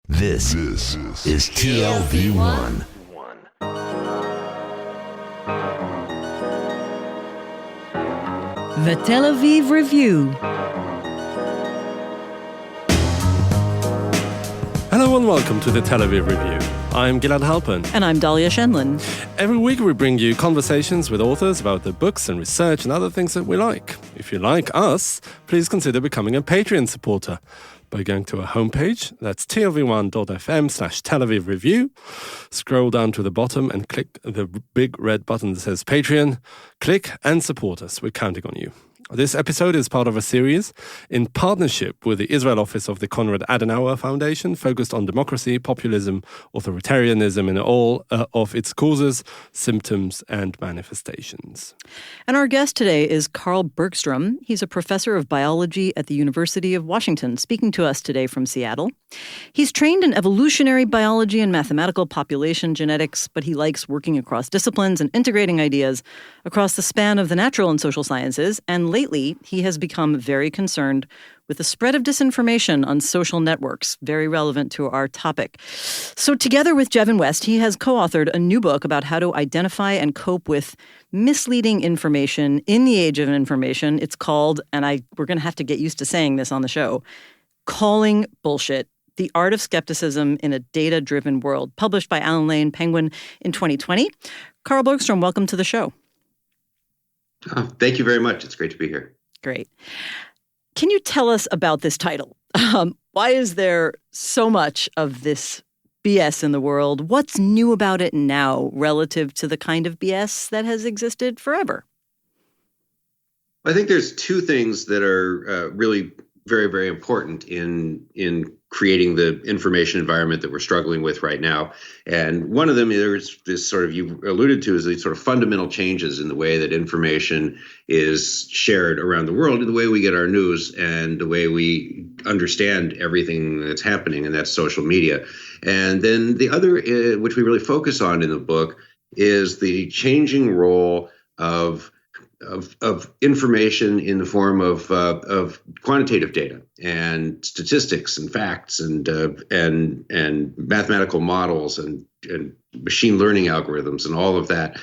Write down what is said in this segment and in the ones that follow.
This is TLV1. The Tel Aviv Review. Hello and welcome to the Tel Aviv Review. I'm Gilad Halpern. And I'm Dahlia Shenlin. Every week we bring you conversations with authors about their books and research and other things that we like. If you like us, please consider becoming a Patreon supporter by going to our homepage. That's tlv1.fm/Tel Aviv Review. Scroll down to the bottom and click the big red button that says Patreon. Click and support us. We're counting on you. This episode is part of a series in partnership with the Israel office of the Konrad Adenauer Foundation, focused on democracy, populism, authoritarianism in all of its causes, symptoms, and manifestations. And our guest today is Carl Bergstrom. He's a professor of biology at the University of Washington, speaking to us today from Seattle. He's trained in evolutionary biology and mathematical population genetics, but he likes working across disciplines and integrating ideas across the span of the natural and social sciences. And lately, he has become very concerned with the spread of disinformation on social networks, very relevant to our topic. So together with Jevin West, he has co-authored a new book about how to identify and cope with misleading information in the age of information. It's called, and we're going to have to get used to saying this on the show, Calling Bullshit: The Art of Scepticism in a Data-Driven World, published by Alan Lane Penguin in 2020. Carl Bergstrom, welcome to the show. Oh, thank you very much. It's great to be here. Great. Can you tell us about this title? Why is there so much of this BS in the world? What's new about it now relative to the kind of BS that has existed forever? I think there's two things that are really very, very important in creating the information environment that we're struggling with right now. And one of them is this sort of, you alluded to, is these sort of fundamental changes in the way that information is shared around the world, in the way we get our news and the way we understand everything that's happening, and that's social media. And then the other, which we really focus on in the book, is the changing role of information in the form of quantitative data and statistics and facts and mathematical models and machine learning algorithms and all of that.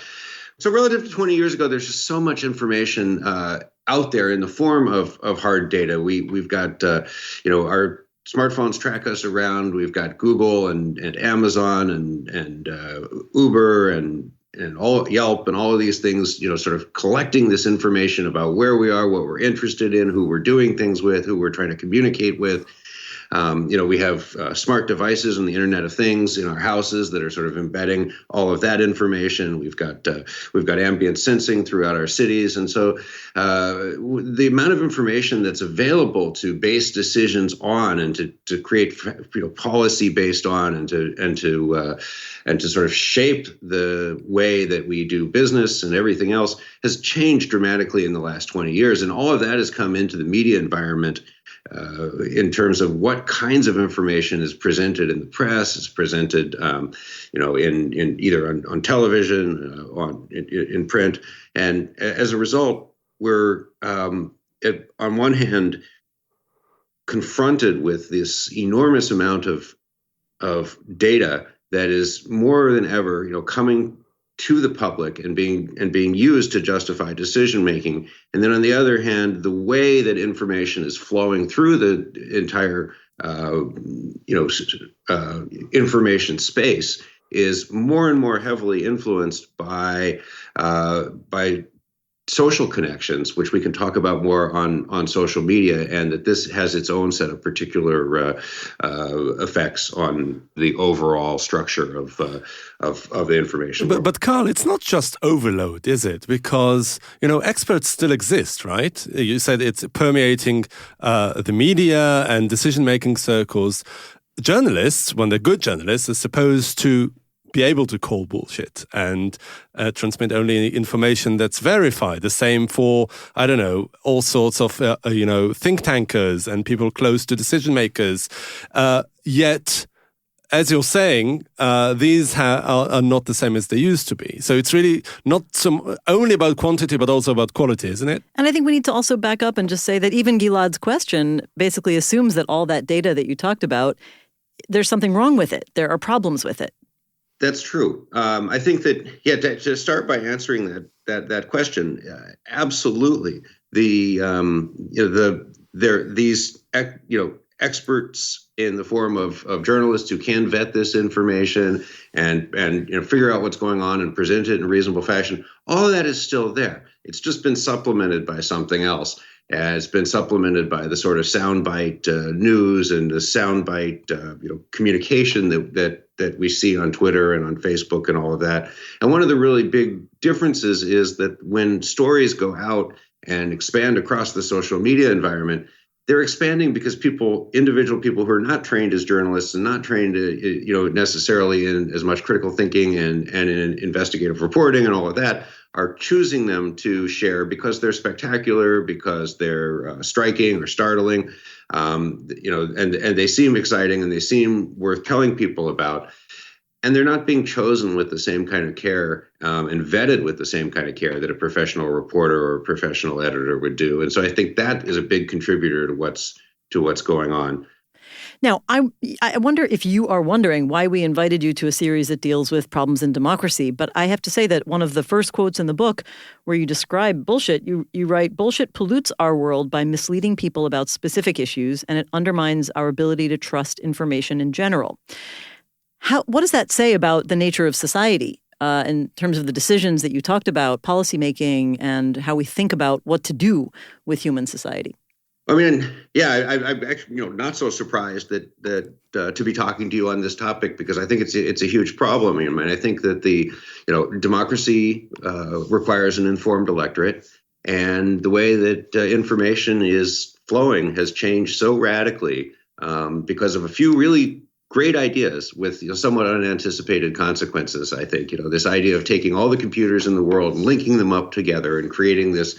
So relative to 20 years ago, there's just so much information out there in the form of hard data. We've got our smartphones track us around. We've got Google and Amazon and Uber and all Yelp and all of these things, sort of collecting this information about where we are, what we're interested in, who we're doing things with, who we're trying to communicate with. We have smart devices and the Internet of Things in our houses that are sort of embedding all of that information. We've got ambient sensing throughout our cities, and so the amount of information that's available to base decisions on and to create policy based on and to sort of shape the way that we do business and everything else has changed dramatically in the last 20 years, and all of that has come into the media environment. In terms of what kinds of information is presented in the press, is presented, in either on television, in print, and as a result, we're on one hand confronted with this enormous amount of data that is more than ever, coming to the public and being used to justify decision making. And then on the other hand, the way that information is flowing through the entire information space is more and more heavily influenced by social connections, which we can talk about more on social media, and that this has its own set of particular effects on the overall structure of the information. But Carl, it's not just overload, is it? Because experts still exist, right? You said it's permeating the media and decision-making circles. Journalists, when they're good journalists, are supposed to be able to call bullshit and transmit only information that's verified. The same for, all sorts of, think tankers and people close to decision makers. Yet, as you're saying, these are not the same as they used to be. So it's really not only about quantity, but also about quality, isn't it? And I think we need to also back up and just say that even Gilad's question basically assumes that all that data that you talked about there's something wrong with it. There are problems with it. That's true. I think that, to start by answering that question, absolutely. These experts in the form of journalists who can vet this information and figure out what's going on and present it in a reasonable fashion. All of that is still there. It's just been supplemented by something else. It's been supplemented by the sort of soundbite news and the soundbite communication that we see on Twitter and on Facebook and all of that. And one of the really big differences is that when stories go out and expand across the social media environment, they're expanding because individual people who are not trained as journalists and not trained, necessarily in as much critical thinking and in investigative reporting and all of that, are choosing them to share because they're spectacular, because they're striking or startling, and they seem exciting and they seem worth telling people about. And they're not being chosen with the same kind of care and vetted with the same kind of care that a professional reporter or a professional editor would do. And so I think that is a big contributor to what's going on. Now, I wonder if you are wondering why we invited you to a series that deals with problems in democracy. But I have to say that one of the first quotes in the book where you describe bullshit, you write, "Bullshit pollutes our world by misleading people about specific issues, and it undermines our ability to trust information in general." What does that say about the nature of society in terms of the decisions that you talked about, policymaking, and how we think about what to do with human society? I mean, I'm actually not so surprised that to be talking to you on this topic, because I think it's a huge problem. I mean, I think that the democracy requires an informed electorate, and the way that information is flowing has changed so radically because of a few really great ideas with somewhat unanticipated consequences. I think this idea of taking all the computers in the world and linking them up together and creating this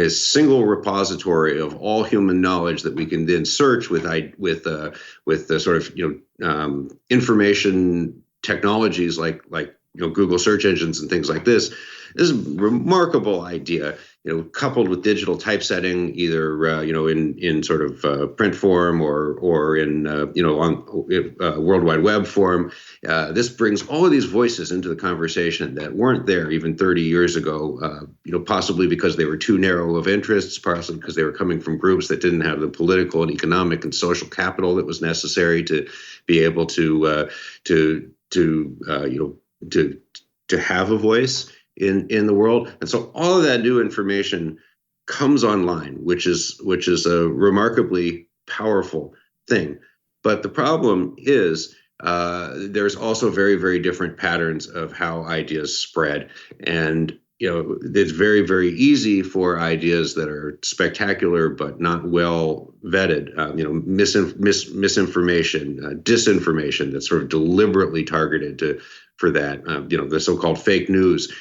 single repository of all human knowledge that we can then search with the sort of information technologies like Google search engines and things like this. This is a remarkable idea, coupled with digital typesetting, either in sort of print form or in on World Wide Web form. This brings all of these voices into the conversation that weren't there even 30 years ago. Possibly because they were too narrow of interests, possibly because they were coming from groups that didn't have the political and economic and social capital that was necessary to be able to have a voice in the world. And so all of that new information comes online, which is a remarkably powerful thing. But the problem is there's also very, very different patterns of how ideas spread. And it's very, very easy for ideas that are spectacular but not well vetted, misinformation, disinformation that's sort of deliberately targeted for that. The so-called fake news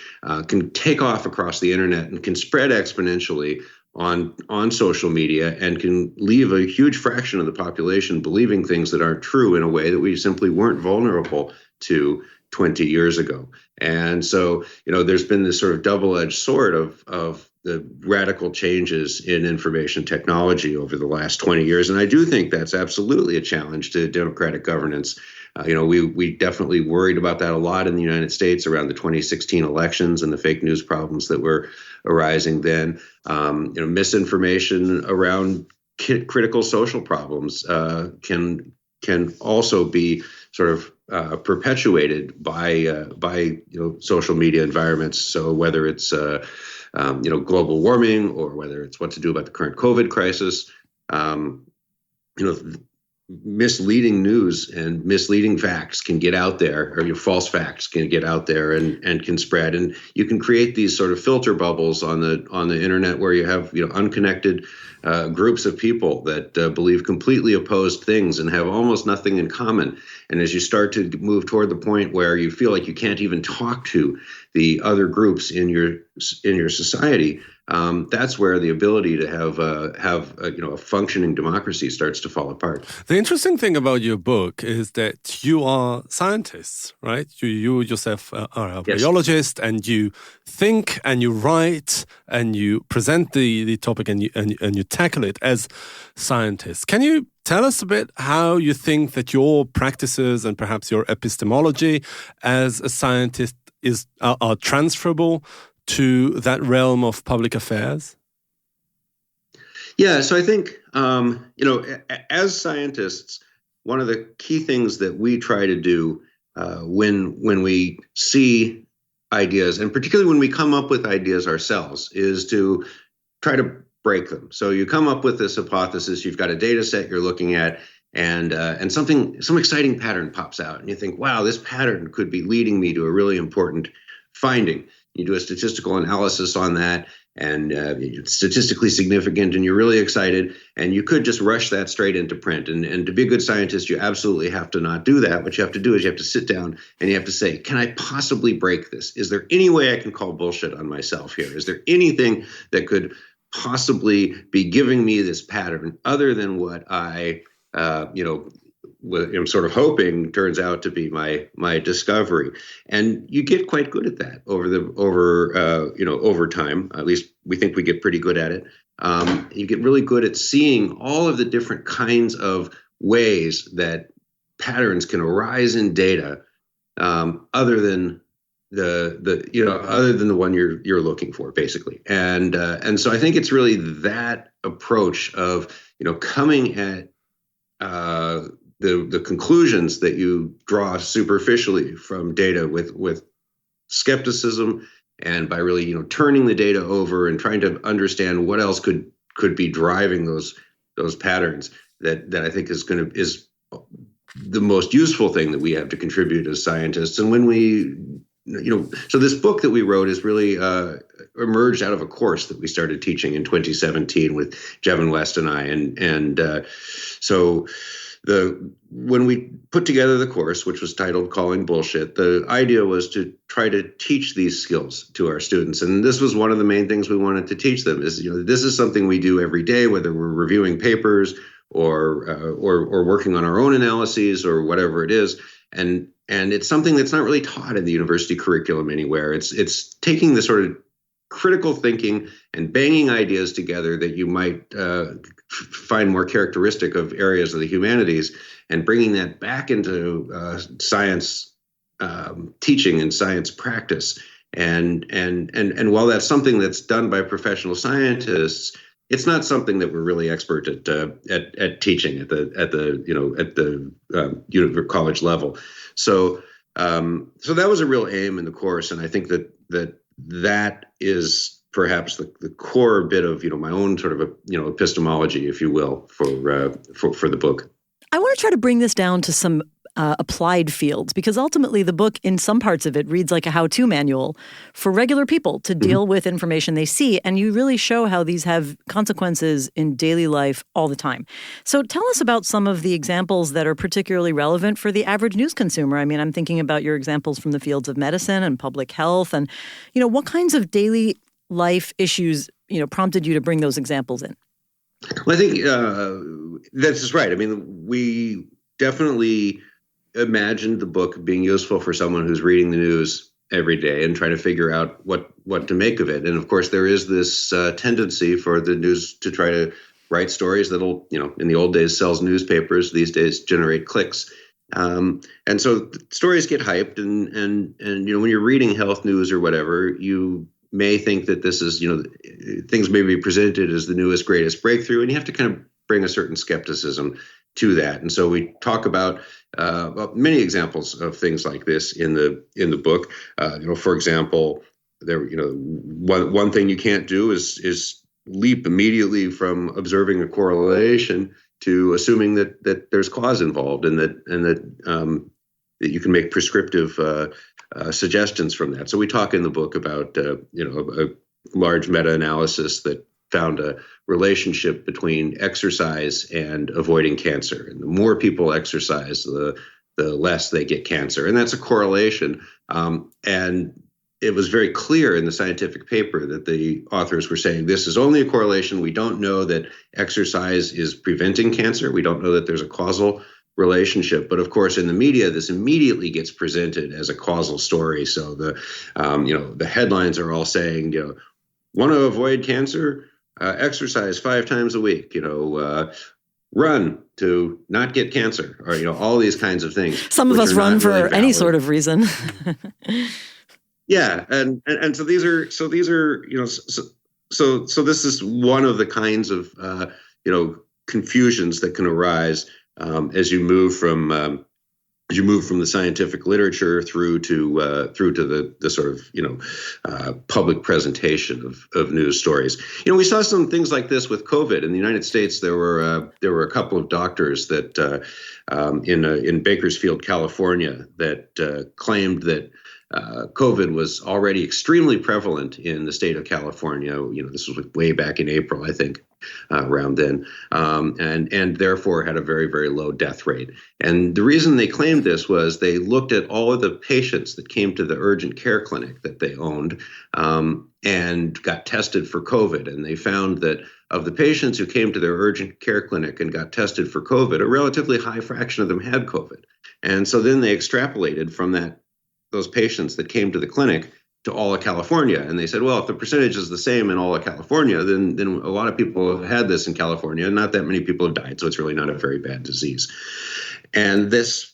can take off across the internet and can spread exponentially on social media and can leave a huge fraction of the population believing things that aren't true in a way that we simply weren't vulnerable to 20 years ago. And so, there's been this sort of double-edged sword of the radical changes in information technology over the last 20 years. And I do think that's absolutely a challenge to democratic governance. We definitely worried about that a lot in the United States around the 2016 elections and the fake news problems that were arising then. Misinformation around critical social problems can also be sort of perpetuated by social media environments. So whether it's global warming or whether it's what to do about the current COVID crisis, misleading news and misleading facts can get out there, or false facts can get out there and can spread. And you can create these sort of filter bubbles on the internet where you have unconnected groups of people that believe completely opposed things and have almost nothing in common. And as you start to move toward the point where you feel like you can't even talk to the other groups in your society, that's where the ability to have a functioning democracy starts to fall apart. The interesting thing about your book is that you are scientists, right? You yourself are a biologist, and you think and you write and you present the topic and you tackle it as scientists. Can you Tell us a bit how you think that your practices and perhaps your epistemology as a scientist are transferable to that realm of public affairs? Yeah, so I think, as scientists, one of the key things that we try to do when we see ideas, and particularly when we come up with ideas ourselves, is to try to break them. So you come up with this hypothesis, you've got a data set you're looking at, and some exciting pattern pops out, and you think, wow, this pattern could be leading me to a really important finding. You do a statistical analysis on that, and it's statistically significant, and you're really excited, and you could just rush that straight into print. And to be a good scientist, you absolutely have to not do that. What you have to do is you have to sit down and you have to say, can I possibly break this? Is there any way I can call bullshit on myself here? Is there anything that could possibly be giving me this pattern other than what I, I'm sort of hoping turns out to be my discovery? And you get quite good at that over time. At least we think we get pretty good at it. You get really good at seeing all of the different kinds of ways that patterns can arise in data, other than the one you're looking for, basically. And so I think it's really that approach of coming at the conclusions that you draw superficially from data with skepticism, and by really turning the data over and trying to understand what else could be driving those patterns, that I think is the most useful thing that we have to contribute as scientists. And when we so this book that we wrote is really emerged out of a course that we started teaching in 2017 with Jevin West and I, and so when we put together the course, which was titled Calling Bullshit, the idea was to try to teach these skills to our students. And this was one of the main things we wanted to teach them is, this is something we do every day, whether we're reviewing papers or working on our own analyses or whatever it is. And it's something that's not really taught in the university curriculum anywhere. It's taking the sort of critical thinking and banging ideas together that you might find more characteristic of areas of the humanities, and bringing that back into science teaching and science practice. And while that's something that's done by professional scientists, it's not something that we're really expert at teaching at the college level. So that was a real aim in the course, and I think that is perhaps the core bit of my own sort of epistemology, if you will, for the book. I want to try to bring this down to some applied fields, because ultimately the book, in some parts of it, reads like a how-to manual for regular people to deal with information they see. And you really show how these have consequences in daily life all the time. So tell us about some of the examples that are particularly relevant for the average news consumer. I mean, I'm thinking about your examples from the fields of medicine and public health. And, what kinds of daily life issues, prompted you to bring those examples in? Well, I think that's just right. I mean, we definitely imagined the book being useful for someone who's reading the news every day and trying to figure out what to make of it. And of course, there is this tendency for the news to try to write stories that'll, in the old days sells newspapers, these days generate clicks. And so stories get hyped, and when you're reading health news or whatever, you may think that this is, things may be presented as the newest, greatest breakthrough, and you have to kind of bring a certain skepticism to that. And so we talk about many examples of things like this in the book. For example, one thing you can't do is leap immediately from observing a correlation to assuming that there's cause involved, and that you can make prescriptive suggestions from that. So we talk in the book about a large meta-analysis that found a relationship between exercise and avoiding cancer. And the more people exercise, the less they get cancer. And that's a correlation. And it was very clear in the scientific paper that the authors were saying this is only a correlation. We don't know that exercise is preventing cancer. We don't know that there's a causal relationship. But of course, in the media, this immediately gets presented as a causal story. So the headlines are all saying, want to avoid cancer? Exercise 5 times a week. run to not get cancer, or all these kinds of things. Some of us run for really any sort of reason. Yeah, and so these are so this is one of the kinds of confusions that can arise as you move from the scientific literature through to the sort of public presentation of news stories. We saw some things like this with COVID in the United States. There were a couple of doctors that in Bakersfield, California, that claimed that COVID was already extremely prevalent in the state of California. This was way back in April, I think, around then, and therefore had a very, very low death rate. And the reason they claimed this was they looked at all of the patients that came to the urgent care clinic that they owned and got tested for COVID. And they found that of the patients who came to their urgent care clinic and got tested for COVID, a relatively high fraction of them had COVID. And so then they extrapolated from those patients that came to the clinic to all of California. And they said, well, if the percentage is the same in all of California, then a lot of people have had this in California, and not that many people have died. So it's really not a very bad disease. And this,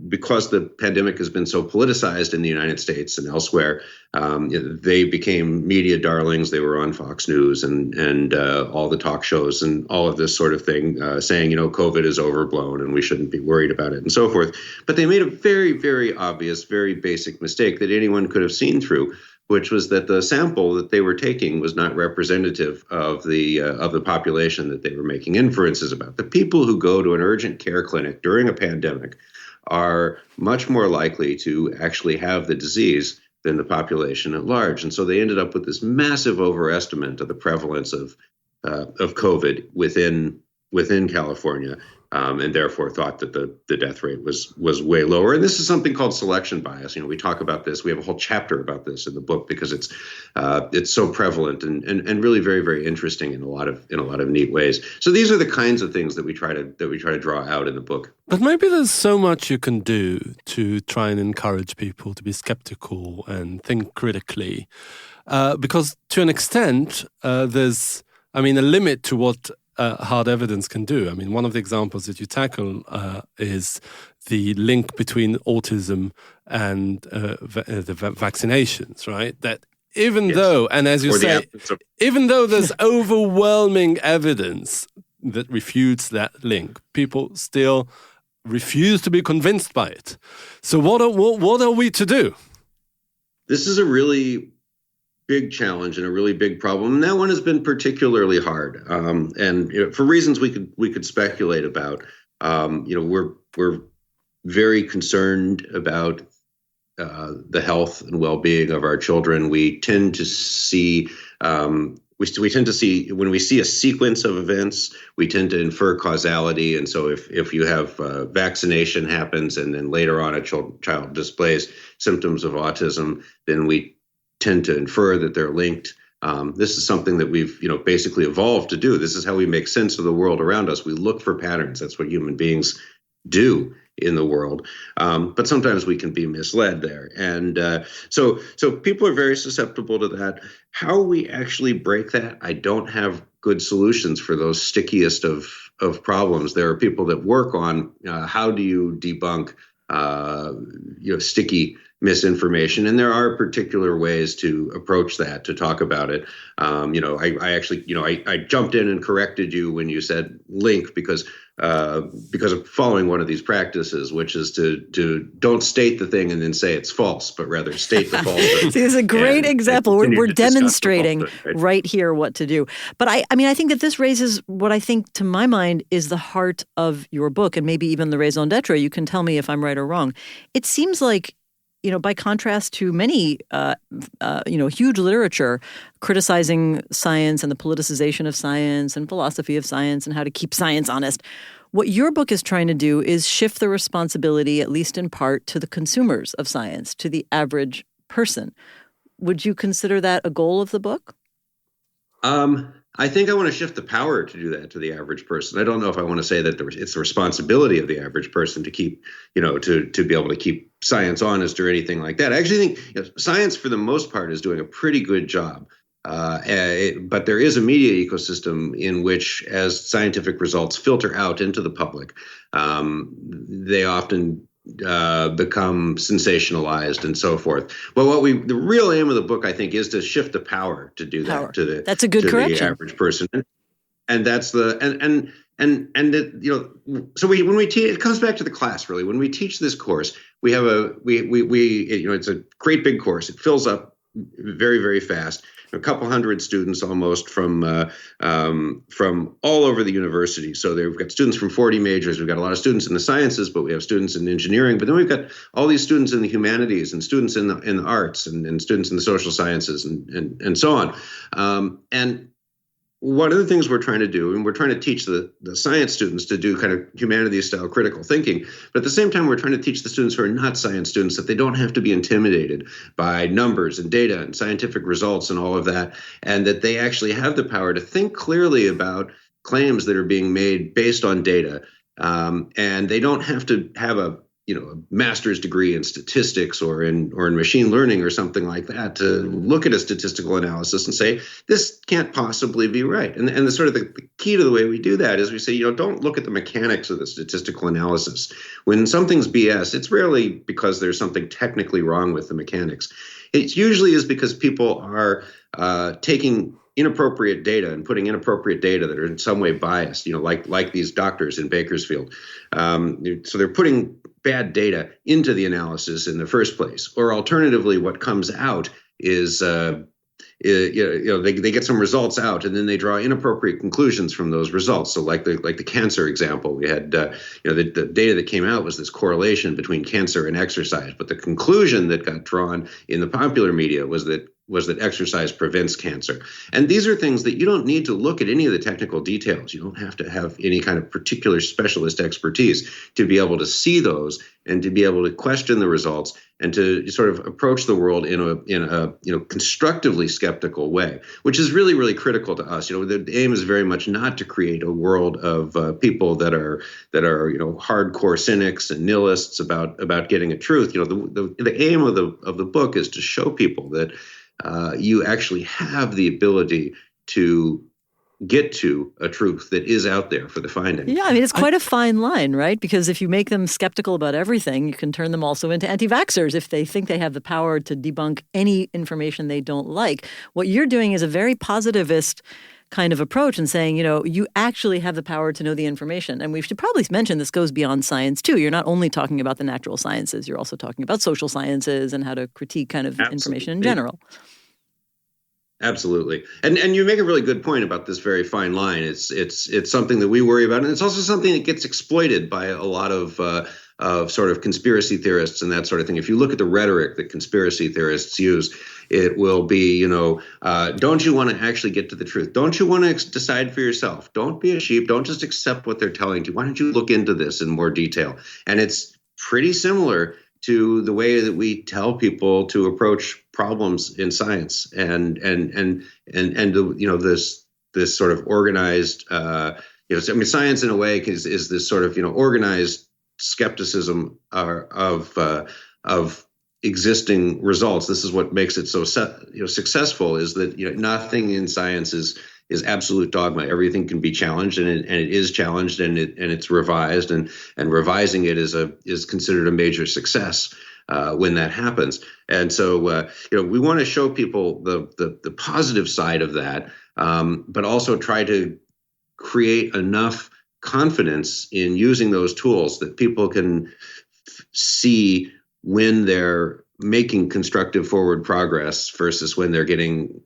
because the pandemic has been so politicized in the United States and elsewhere, they became media darlings. They were on Fox News and all the talk shows and all of this sort of thing, saying, COVID is overblown and we shouldn't be worried about it and so forth. But they made a very, very obvious, very basic mistake that anyone could have seen through, which was that the sample that they were taking was not representative of the population that they were making inferences about. The people who go to an urgent care clinic during a pandemic are much more likely to actually have the disease than the population at large. And so they ended up with this massive overestimate of the prevalence of COVID within California. And therefore thought that the death rate was way lower. And this is something called selection bias. We talk about this. We have a whole chapter about this in the book because it's so prevalent and really very, very interesting in a lot of neat ways. So these are the kinds of things that we try to draw out in the book. But maybe there's so much you can do to try and encourage people to be skeptical and think critically, because to an extent there's a limit to what hard evidence can do. One of the examples that you tackle is the link between autism and the vaccinations, right? That even though, and as you say, even though there's overwhelming evidence that refutes that link, people still refuse to be convinced by it. So what are we to do? This is a really big challenge and a really big problem. And that one has been particularly hard. And for reasons we could speculate about, we're very concerned about the health and well-being of our children. We tend to see when we see a sequence of events, we tend to infer causality. And so if you have vaccination happens and then later on a child displays symptoms of autism, then we tend to infer that they're linked. This is something that we've, basically evolved to do. This is how we make sense of the world around us. We look for patterns. That's what human beings do in the world. But sometimes we can be misled there. And so people are very susceptible to that. How we actually break that, I don't have good solutions for those stickiest of problems. There are people that work on how do you debunk sticky misinformation, and there are particular ways to approach that, to talk about it. I jumped in and corrected you when you said link because of following one of these practices, which is to don't state the thing and then say it's false, but rather state the false. See, this is a great example. We're demonstrating right here what to do. But I think that this raises what I think, to my mind, is the heart of your book, and maybe even the raison d'etre. You can tell me if I'm right or wrong. It seems like, by contrast to many, huge literature criticizing science and the politicization of science and philosophy of science and how to keep science honest, what your book is trying to do is shift the responsibility, at least in part, to the consumers of science, to the average person. Would you consider that a goal of the book? I think I want to shift the power to do that to the average person. I don't know if I want to say that it's the responsibility of the average person to keep, to be able to keep science honest or anything like that. I actually think science, for the most part, is doing a pretty good job But there is a media ecosystem in which, as scientific results filter out into the public, they often become sensationalized and so forth. Well, the real aim of the book, I think, is to shift the power to do that That's a good correction. The average person, and that's the so when we teach, it comes back to the class really. When we teach this course, we have it's a great big course. It fills up very, very fast. A couple hundred students almost from all over the university. So we've got students from 40 majors. We've got a lot of students in the sciences, but we have students in engineering. But then we've got all these students in the humanities and students in the arts and students in the social sciences and so on. And one of the things we're trying to do, and we're trying to teach the science students to do kind of humanities-style critical thinking, but at the same time, we're trying to teach the students who are not science students that they don't have to be intimidated by numbers and data and scientific results and all of that, and that they actually have the power to think clearly about claims that are being made based on data, and they don't have to have a master's degree in statistics or in machine learning or something like that to look at a statistical analysis and say, this can't possibly be right. And the sort of the key to the way we do that is we say, don't look at the mechanics of the statistical analysis. When something's BS, it's rarely because there's something technically wrong with the mechanics. It usually is because people are taking inappropriate data and putting inappropriate data that are in some way biased, like these doctors in Bakersfield. So they're putting bad data into the analysis in the first place. Or alternatively, what comes out is they get some results out and then they draw inappropriate conclusions from those results. So like the cancer example, we had the data that came out was this correlation between cancer and exercise, but the conclusion that got drawn in the popular media was that exercise prevents cancer. And these are things that you don't need to look at any of the technical details. You don't have to have any kind of particular specialist expertise to be able to see those and to be able to question the results and to sort of approach the world in a constructively skeptical way, which is really, really critical to us. The aim is very much not to create a world of people that are hardcore cynics and nihilists about getting at truth. The aim of the book is to show people that you actually have the ability to get to a truth that is out there for the finding. Yeah, it's quite a fine line, right? Because if you make them skeptical about everything, you can turn them also into anti-vaxxers if they think they have the power to debunk any information they don't like. What you're doing is a very positivist kind of approach and saying, you actually have the power to know the information. And we should probably mention this goes beyond science, too. You're not only talking about the natural sciences, you're also talking about social sciences and how to critique kind of information in general. Absolutely. And you make a really good point about this very fine line. It's something that we worry about. And it's also something that gets exploited by a lot of sort of conspiracy theorists and that sort of thing. If you look at the rhetoric that conspiracy theorists use, it will be, don't you want to actually get to the truth? Don't you want to decide for yourself? Don't be a sheep. Don't just accept what they're telling you. Why don't you look into this in more detail? And it's pretty similar to the way that we tell people to approach problems in science and this sort of organized science in a way is this sort of organized skepticism of existing results. This is what makes it so successful, is that nothing in science is absolute dogma. Everything can be challenged, and it is challenged, and it's revised, and revising it is considered a major success when that happens. And so we want to show people the positive side of that, but also try to create enough confidence in using those tools that people can see when they're making constructive forward progress versus when they're getting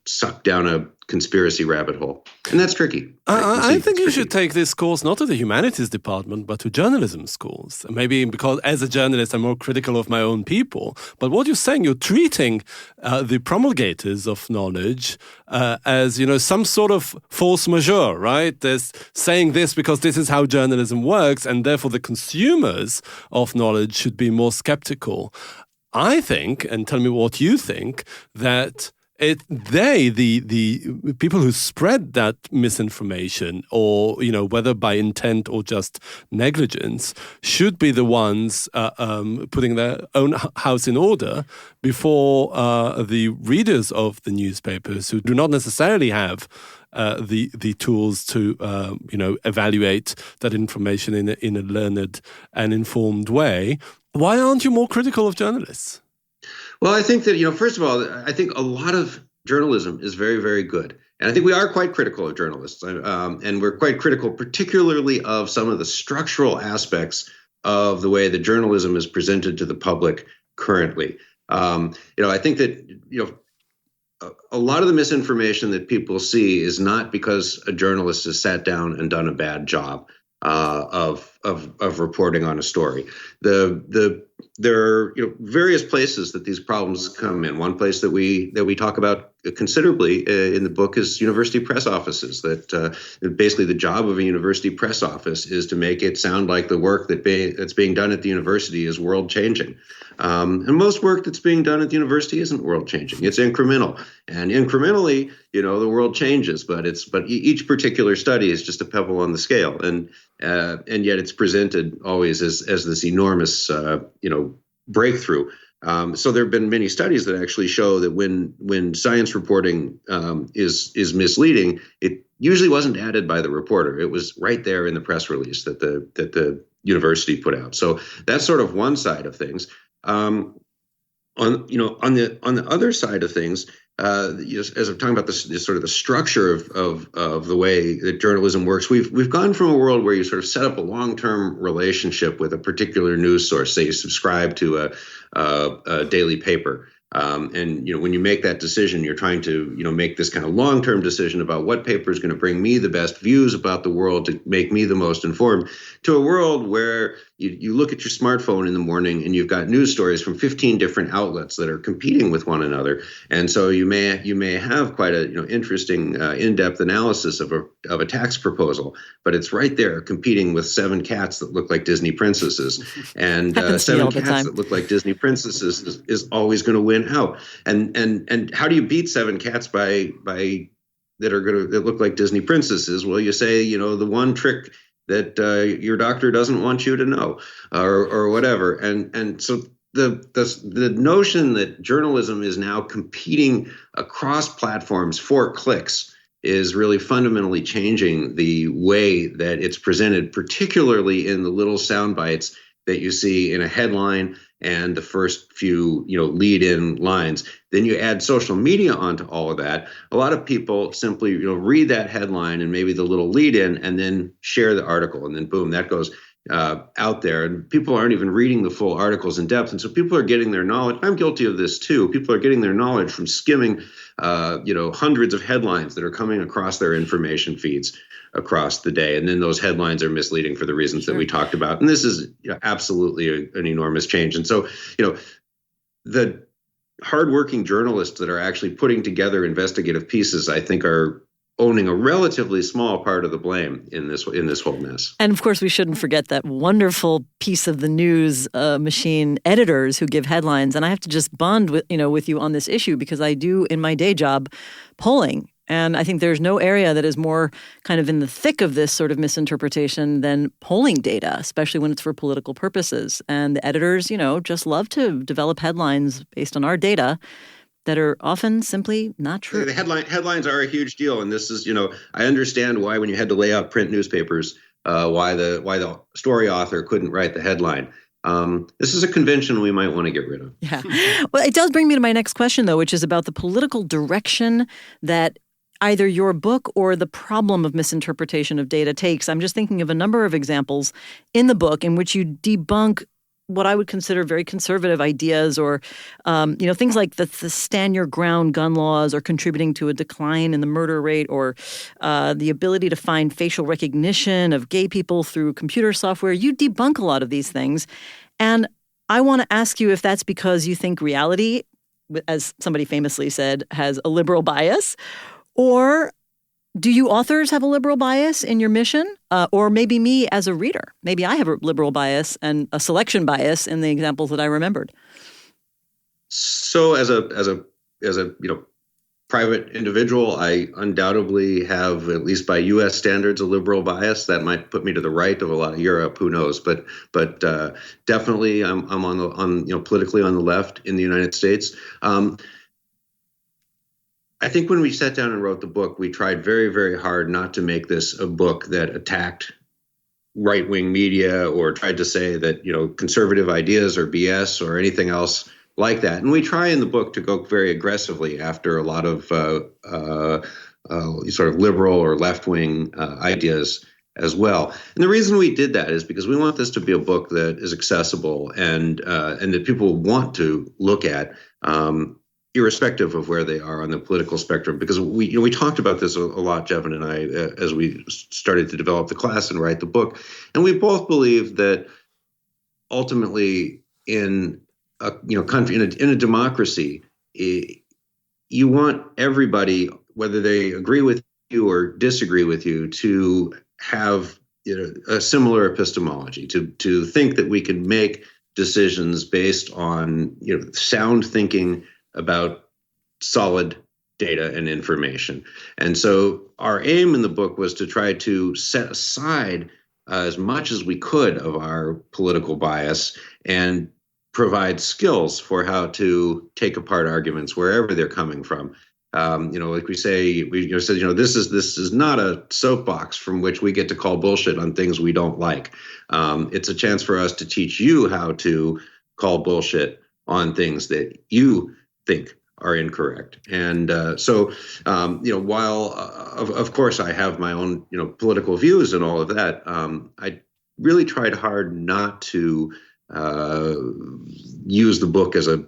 sucked down a conspiracy rabbit hole. And that's tricky. I think you should take this course not to the humanities department, but to journalism schools. Maybe because as a journalist, I'm more critical of my own people. But what you're saying, you're treating the promulgators of knowledge as, some sort of force majeure, right? There's saying this because this is how journalism works, and therefore the consumers of knowledge should be more skeptical. I think, and tell me what you think, that the people who spread that misinformation, or whether by intent or just negligence, should be the ones putting their own house in order before the readers of the newspapers, who do not necessarily have the tools to evaluate that information in a learned and informed way. Why aren't you more critical of journalists? Well, I think that, first of all, I think a lot of journalism is very, very good. And I think we are quite critical of journalists. And we're quite critical, particularly of some of the structural aspects of the way that journalism is presented to the public currently. I think that, a lot of the misinformation that people see is not because a journalist has sat down and done a bad job of reporting on a story. There are various places that these problems come in. One place that we talk about considerably in the book is university press offices. That basically the job of a university press office is to make it sound like the work that's being done at the university is world changing. And most work that's being done at the university isn't world changing. It's incremental, and incrementally, the world changes. But each particular study is just a pebble on the scale, and yet it's presented always as this enormous breakthrough. So there have been many studies that actually show that when science reporting is misleading, it usually wasn't added by the reporter. It was right there in the press release that the university put out. So that's sort of one side of things. On the other side of things, as I'm talking about this sort of the structure of the way that journalism works, we've gone from a world where you sort of set up a long-term relationship with a particular news source. Say you subscribe to a daily paper, and when you make that decision, you're trying to make this kind of long-term decision about what paper is going to bring me the best views about the world to make me the most informed, to a world where you look at your smartphone in the morning and you've got news stories from 15 different outlets that are competing with one another. And so you may have quite a interesting in-depth analysis of a tax proposal, but it's right there competing with 7 cats that look like Disney princesses. And 7 cats that look like Disney princesses is always going to win out. And how do you beat 7 cats by that look like Disney princesses? Well, you say, the one trick that your doctor doesn't want you to know, or whatever. And so the notion that journalism is now competing across platforms for clicks is really fundamentally changing the way that it's presented, particularly in the little sound bites that you see in a headline and the first few, lead-in lines. Then you add social media onto all of that. A lot of people simply, read that headline and maybe the little lead-in and then share the article. And then boom, that goes out there. And people aren't even reading the full articles in depth. And so people are getting their knowledge. I'm guilty of this too. People are getting their knowledge from skimming, hundreds of headlines that are coming across their information feeds across the day. And then those headlines are misleading for the reasons that we talked about. And this is absolutely an enormous change. And so, the hardworking journalists that are actually putting together investigative pieces, I think, are owning a relatively small part of the blame in this whole mess. And of course, we shouldn't forget that wonderful piece of the news machine editors who give headlines. And I have to just bond with you on this issue because I do in my day job polling. And I think there's no area that is more kind of in the thick of this sort of misinterpretation than polling data, especially when it's for political purposes. And the editors, just love to develop headlines based on our data that are often simply not true. The headlines are a huge deal. And this is, I understand why when you had to lay out print newspapers, why the story author couldn't write the headline. This is a convention we might want to get rid of. Yeah. Well, it does bring me to my next question, though, which is about the political direction that either your book or the problem of misinterpretation of data takes. I'm just thinking of a number of examples in the book in which you debunk what I would consider very conservative ideas or, things like the stand your ground gun laws are contributing to a decline in the murder rate, or the ability to find facial recognition of gay people through computer software. You debunk a lot of these things. And I want to ask you if that's because you think reality, as somebody famously said, has a liberal bias, or do you authors have a liberal bias in your mission? Or maybe me as a reader? Maybe I have a liberal bias and a selection bias in the examples that I remembered. So as a private individual, I undoubtedly have, at least by U.S. standards, a liberal bias. That might put me to the right of a lot of Europe. Who knows? But definitely, I'm politically on the left in the United States. I think when we sat down and wrote the book, we tried very, very hard not to make this a book that attacked right-wing media or tried to say that, conservative ideas are BS or anything else like that. And we try in the book to go very aggressively after a lot of sort of liberal or left-wing ideas as well. And the reason we did that is because we want this to be a book that is accessible and that people want to look at, irrespective of where they are on the political spectrum. Because we talked about this a lot, Jevin and I, as we started to develop the class and write the book. And we both believe that ultimately in a country, in a democracy, you want everybody, whether they agree with you or disagree with you, to have a similar epistemology, to think that we can make decisions based on sound thinking about solid data and information. And so our aim in the book was to try to set aside as much as we could of our political bias and provide skills for how to take apart arguments wherever they're coming from. Like we say, this is not a soapbox from which we get to call bullshit on things we don't like. It's a chance for us to teach you how to call bullshit on things that you think are incorrect. And while of course I have my own political views and all of that, I really tried hard not to use the book as a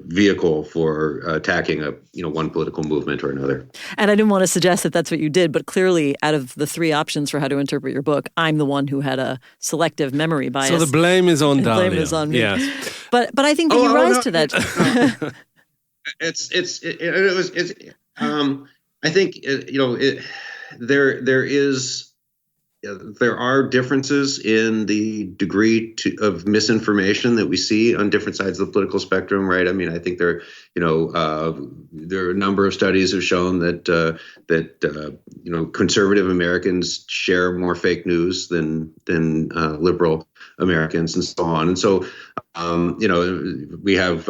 vehicle for attacking one political movement or another. And I didn't want to suggest that that's what you did, but clearly out of the three options for how to interpret your book, I'm the one who had a selective memory bias. So the blame is on Daniel. The blame is on me. Yes. But I think that you rise to that. I think there are differences in the degree of misinformation that we see on different sides of the political spectrum, right? I mean, I think there are a number of studies have shown that conservative Americans share more fake news than liberal Americans, and so on. And so, we have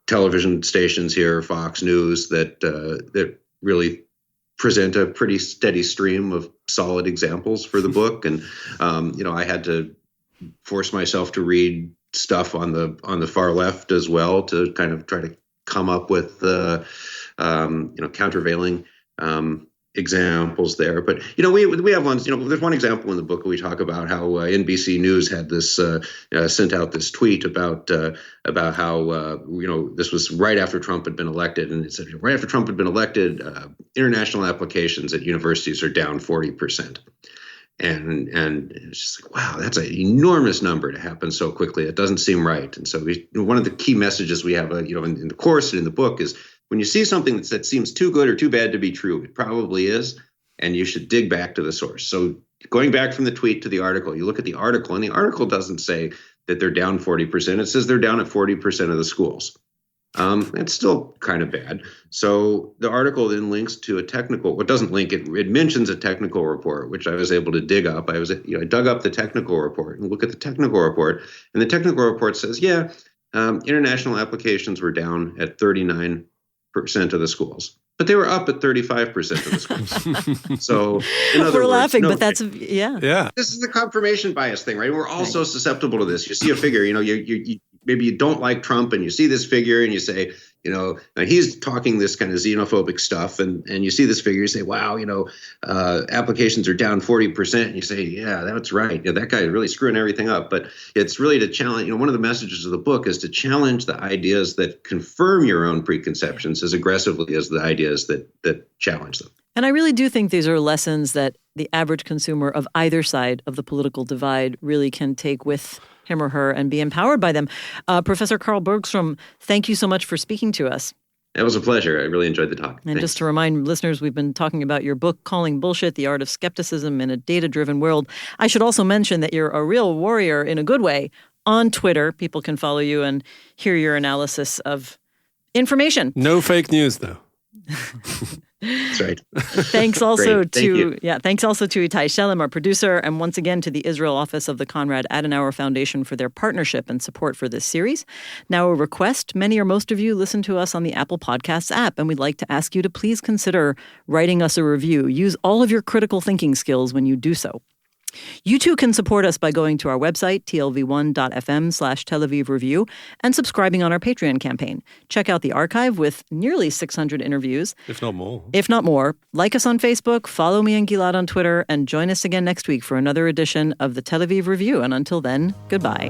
television stations here, Fox News, that really present a pretty steady stream of solid examples for the book. And, I had to force myself to read stuff on the far left as well to kind of try to come up with, countervailing examples there. But, we have ones, there's one example in the book where we talk about how NBC News had this, sent out this tweet about how, this was right after Trump had been elected. And it said, right after Trump had been elected, international applications at universities are down 40%. And it's just like, wow, that's an enormous number to happen so quickly. It doesn't seem right. And so one of the key messages we have, in the course and in the book is, when you see something that seems too good or too bad to be true, it probably is, and you should dig back to the source. So going back from the tweet to the article, you look at the article, and the article doesn't say that they're down 40%. It says they're down at 40% of the schools. It's still kind of bad. So the article then links to a technical, it doesn't link, it mentions a technical report, which I was able to dig up. I dug up the technical report and look at the technical report, and the technical report says, international applications were down at 39% of the schools, but they were up at 35% of the schools. So in other we're words, laughing, but that's yeah. This is the confirmation bias thing, right? We're all so susceptible to this. You see a figure, you maybe you don't like Trump, and you see this figure, and you say, and he's talking this kind of xenophobic stuff, and you see this figure, you say, wow, applications are down 40%, and you say, yeah, that's right. Yeah, that guy is really screwing everything up. But it's really to challenge, one of the messages of the book is to challenge the ideas that confirm your own preconceptions as aggressively as the ideas that challenge them. And I really do think these are lessons that the average consumer of either side of the political divide really can take with him or her and be empowered by them. Professor Carl Bergstrom, thank you so much for speaking to us. It was a pleasure. I really enjoyed the talk. And just to remind listeners, we've been talking about your book, Calling Bullshit, The Art of Scepticism in a Data-Driven World. I should also mention that you're a real warrior in a good way on Twitter. People can follow you and hear your analysis of information. No fake news, though. That's right. Thanks also Great. Thank you. thanks also to Itai Shelem, our producer, and once again to the Israel office of the Konrad Adenauer Foundation for their partnership and support for this series. Now, a request: many or most of you listen to us on the Apple Podcasts app, and we'd like to ask you to please consider writing us a review. Use all of your critical thinking skills when you do so. You too can support us by going to our website, tlv1.fm/Tel Aviv Review, and subscribing on our Patreon campaign. Check out the archive with nearly 600 interviews. If not more. If not more. Like us on Facebook, follow me and Gilad on Twitter, and join us again next week for another edition of the Tel Aviv Review. And until then, goodbye.